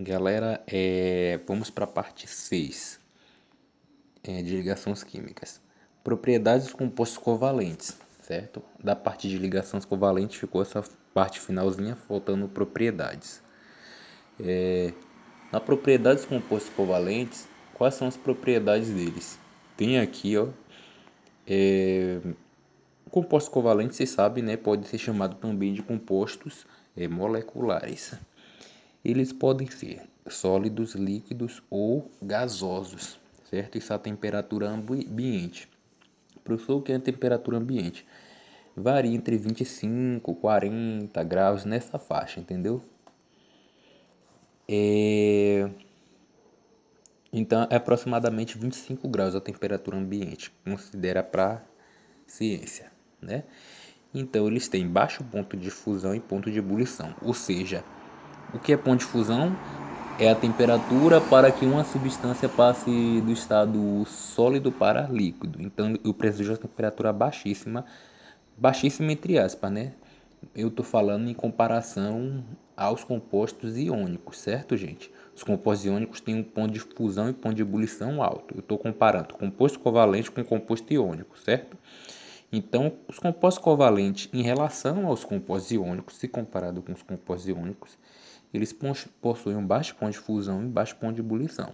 Galera, vamos para a parte 6, de ligações químicas. Propriedades dos compostos covalentes, certo? Da parte de ligações covalentes ficou essa parte finalzinha, faltando propriedades. Na propriedades dos compostos covalentes, quais são as propriedades deles? Tem aqui, ó, compostos covalentes, você sabe, né? Pode ser chamado também de compostos moleculares. Eles podem ser sólidos, líquidos ou gasosos, certo? Isso é a temperatura ambiente. Professor, o que é a temperatura ambiente? Varia entre 25 e 40 graus nessa faixa, entendeu? Então, é aproximadamente 25 graus a temperatura ambiente, considera para ciência, né? Então, eles têm baixo ponto de fusão e ponto de ebulição, ou seja, o que é ponto de fusão? É a temperatura para que uma substância passe do estado sólido para líquido. Então, eu preciso de uma temperatura baixíssima, baixíssima entre aspas, né? Eu estou falando em comparação aos compostos iônicos, certo, gente? Os compostos iônicos têm um ponto de fusão e ponto de ebulição alto. Eu estou comparando composto covalente com composto iônico, certo? Então, os compostos covalentes, em relação aos compostos iônicos, se comparado com os compostos iônicos, eles possuem um baixo ponto de fusão e baixo ponto de ebulição.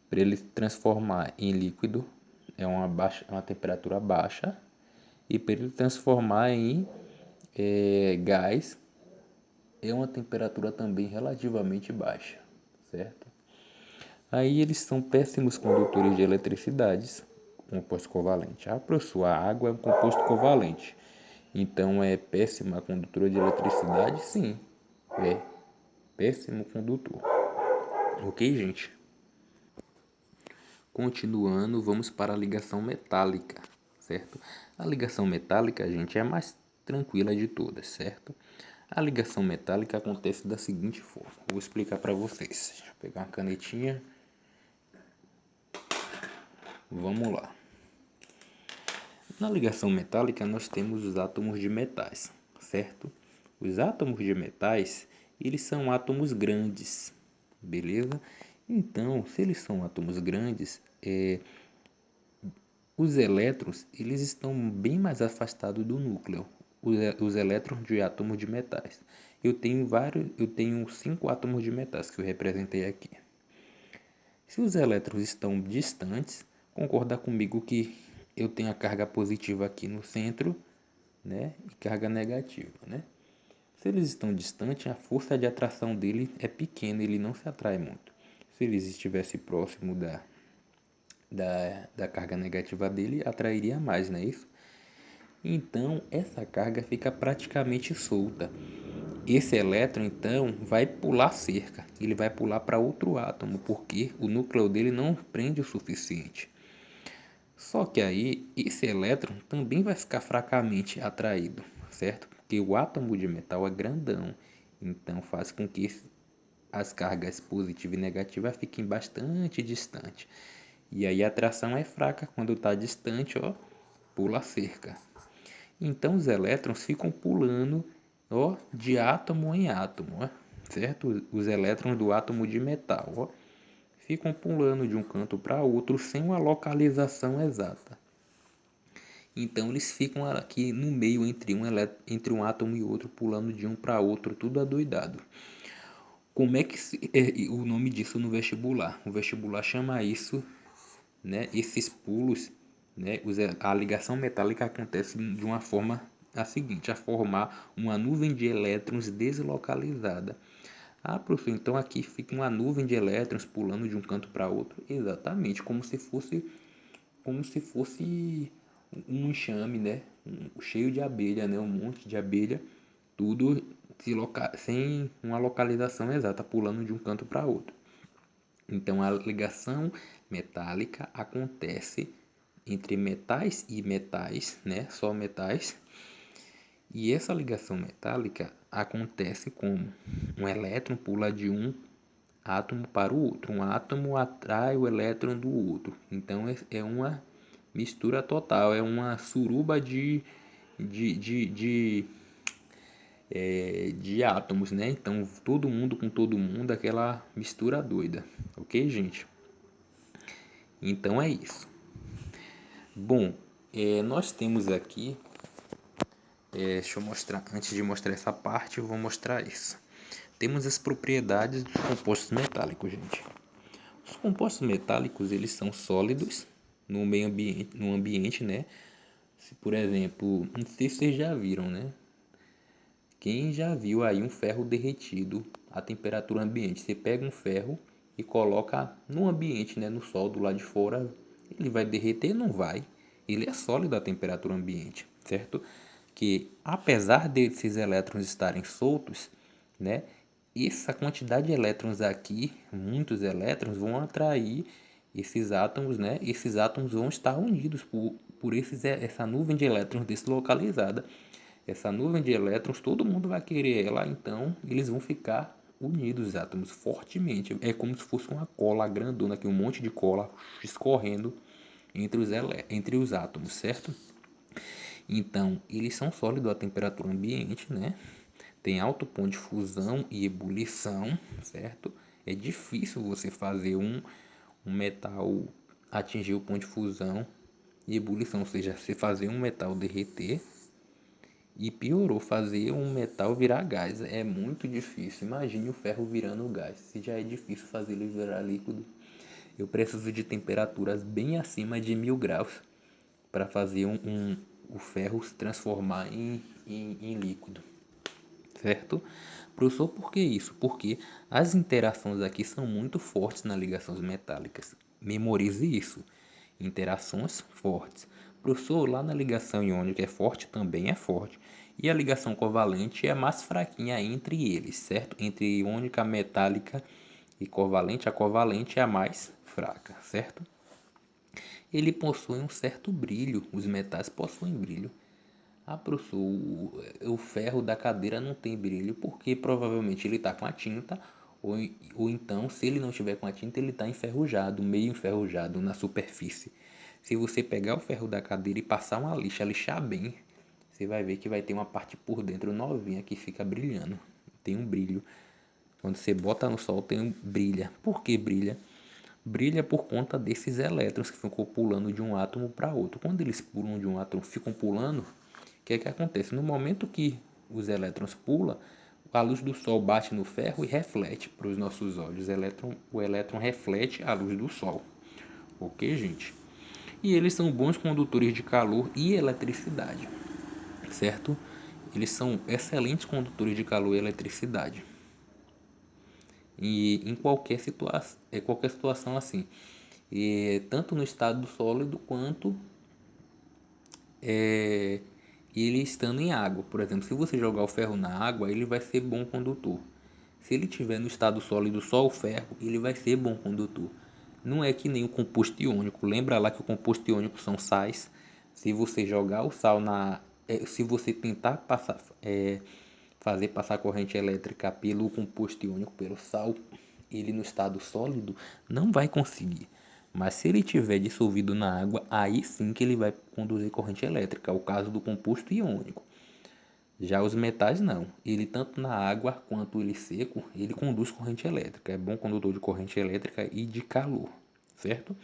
Para ele transformar em líquido, uma temperatura baixa, e para ele transformar em gás, é uma temperatura também relativamente baixa, certo? Aí eles são péssimos condutores de eletricidade, composto covalente. Professor, a água é um composto covalente, então é péssima condutora de eletricidade? Sim, é péssimo condutor. Ok, gente? Continuando, vamos para a ligação metálica, certo? A ligação metálica, gente, é a mais tranquila de todas, certo? A ligação metálica acontece da seguinte forma. Vou explicar para vocês. Deixa eu pegar uma canetinha. Vamos lá. Na ligação metálica, nós temos os átomos de metais, certo? Os átomos de metais, eles são átomos grandes, beleza? Então, se eles são átomos grandes, os elétrons, eles estão bem mais afastados do núcleo, os elétrons de átomos de metais. Eu tenho 5 átomos de metais que eu representei aqui. Se os elétrons estão distantes, concorda comigo que eu tenho a carga positiva aqui no centro, né, e carga negativa, né? Se eles estão distantes, a força de atração dele é pequena, ele não se atrai muito. Se eles estivessem próximo da carga negativa dele, atrairia mais, não é isso? Então, essa carga fica praticamente solta. Esse elétron, então, vai pular cerca, ele vai pular para outro átomo, porque o núcleo dele não prende o suficiente. Só que aí, esse elétron também vai ficar fracamente atraído, certo? Porque o átomo de metal é grandão, então faz com que as cargas positiva e negativa fiquem bastante distantes. E aí a atração é fraca quando está distante, ó, pula a cerca. Então os elétrons ficam pulando, ó, de átomo em átomo, ó, certo? Os elétrons do átomo de metal, ó, ficam pulando de um canto para outro sem uma localização exata. Então eles ficam aqui no meio entre um átomo e outro, pulando de um para outro, tudo adoidado. Como é que é o nome disso no vestibular? O vestibular chama isso, né, esses pulos, né, a ligação metálica acontece de uma forma a seguinte, a formar uma nuvem de elétrons deslocalizada. Professor, então aqui fica uma nuvem de elétrons pulando de um canto para outro. Exatamente, como se fosse um enxame, né, cheio de abelha, né, um monte de abelha, tudo sem uma localização exata, pulando de um canto para outro. Então, a ligação metálica acontece entre metais e metais, né? Só metais. E essa ligação metálica acontece como um elétron pula de um átomo para o outro. Um átomo atrai o elétron do outro. Então, é uma mistura total, é uma suruba de de átomos, né? Então, todo mundo com todo mundo, aquela mistura doida, ok, gente? Então é isso. Bom, nós temos aqui, deixa eu mostrar, antes de mostrar essa parte, eu vou mostrar isso. Temos as propriedades dos compostos metálicos, gente. Os compostos metálicos, eles são sólidos no ambiente, né? Se, por exemplo, não sei se vocês já viram, né? Quem já viu aí um ferro derretido a temperatura ambiente? Você pega um ferro e coloca no ambiente, né, no sol do lado de fora, ele vai derreter? Não vai. Ele é sólido a temperatura ambiente, certo? Que apesar desses elétrons estarem soltos, né, essa quantidade de elétrons aqui, muitos elétrons, vão atrair esses átomos, né? Esses átomos vão estar unidos por essa nuvem de elétrons deslocalizada. Essa nuvem de elétrons, todo mundo vai querer ela, então eles vão ficar unidos, os átomos, fortemente. É como se fosse uma cola grandona aqui, um monte de cola escorrendo entre os átomos, certo? Então, eles são sólidos a temperatura ambiente, né? Tem alto ponto de fusão e ebulição, certo? É difícil você fazer um metal atingir o ponto de fusão e ebulição, ou seja, você fazer um metal derreter. E piorou, fazer um metal virar gás é muito difícil. Imagine o ferro virando gás. Se já é difícil fazer ele virar líquido, eu preciso de temperaturas bem acima de 1000 graus para fazer o ferro se transformar em líquido, certo? Professor, por que isso? Porque as interações aqui são muito fortes nas ligações metálicas. Memorize isso. Interações fortes. Professor, lá na ligação iônica é forte? Também é forte. E a ligação covalente é mais fraquinha entre eles, certo? Entre iônica, metálica e covalente, a covalente é a mais fraca, certo? Ele possui um certo brilho, os metais possuem brilho. Ah, professor, o ferro da cadeira não tem brilho porque provavelmente ele está com a tinta, ou então, se ele não estiver com a tinta, ele está enferrujado, meio enferrujado na superfície. Se você pegar o ferro da cadeira e passar uma lixa, lixar bem, você vai ver que vai ter uma parte por dentro novinha que fica brilhando. Tem um brilho. Quando você bota no sol, brilha. Por que brilha? Brilha por conta desses elétrons que ficam pulando de um átomo para outro. Quando eles pulam de um átomo, ficam pulando, o que é que acontece? No momento que os elétrons pulam, a luz do sol bate no ferro e reflete para os nossos olhos. O elétron reflete a luz do sol. Ok, gente? E eles são bons condutores de calor e eletricidade, certo? Eles são excelentes condutores de calor e eletricidade. E em qualquer situação assim. Tanto no estado sólido quanto ele estando em água. Por exemplo, se você jogar o ferro na água, ele vai ser bom condutor. Se ele estiver no estado sólido só o ferro, ele vai ser bom condutor. Não é que nem o composto iônico. Lembra lá que o composto iônico são sais. Se você jogar o sal se você tentar fazer passar corrente elétrica pelo composto iônico, pelo sal, ele no estado sólido não vai conseguir. Mas se ele tiver dissolvido na água, aí sim que ele vai conduzir corrente elétrica, é o caso do composto iônico. Já os metais não, ele tanto na água quanto ele seco, ele conduz corrente elétrica, é bom condutor de corrente elétrica e de calor, certo?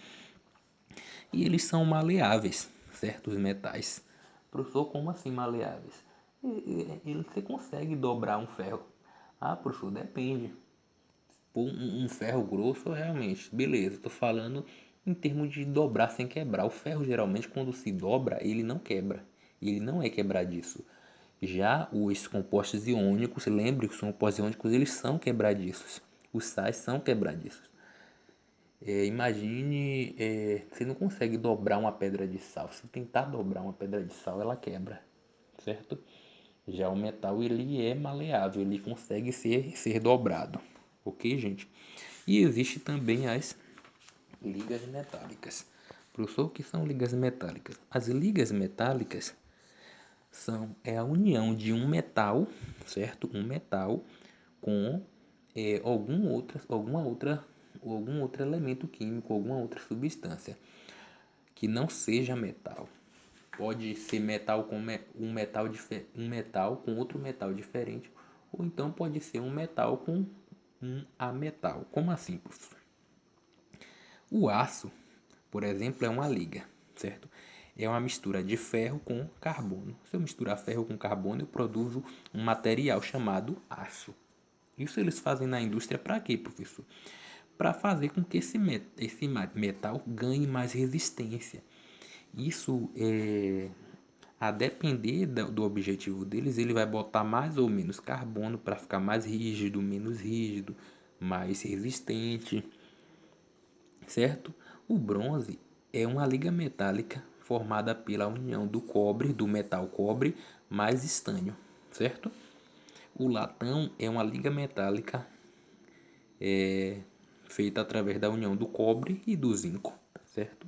E eles são maleáveis, certo? Os metais. Professor, como assim maleáveis? Você consegue dobrar um ferro. Ah, professor, depende. Por um ferro grosso, realmente, beleza. Estou falando em termos de dobrar sem quebrar. O ferro, geralmente, quando se dobra, ele não quebra. Ele não é quebradiço. Já os compostos iônicos, lembre que os compostos iônicos, eles são quebradiços. Os sais são quebradiços. Imagine, você não consegue dobrar uma pedra de sal. Se tentar dobrar uma pedra de sal, ela quebra, certo? Já o metal, ele é maleável, ele consegue ser dobrado, ok, gente? E existe também as ligas metálicas. Professor, o que são ligas metálicas? As ligas metálicas é a união de um metal, certo? Um metal com algum outro elemento químico, alguma outra substância que não seja metal. Pode ser metal com um metal com outro metal diferente, ou então pode ser um metal com um ametal. Como assim, professor? O aço, por exemplo, é uma liga, certo? É uma mistura de ferro com carbono. Se eu misturar ferro com carbono, eu produzo um material chamado aço. Isso eles fazem na indústria para quê, professor? Para fazer com que esse metal ganhe mais resistência. Isso a depender do objetivo deles, ele vai botar mais ou menos carbono para ficar mais rígido, menos rígido, mais resistente, certo? O bronze é uma liga metálica formada pela união do cobre, do metal cobre, mais estânio, certo? O latão é uma liga metálica feita através da união do cobre e do zinco, certo?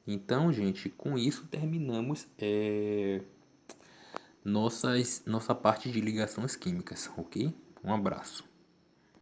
Então, gente, com isso terminamos nossa parte de ligações químicas, ok? Um abraço.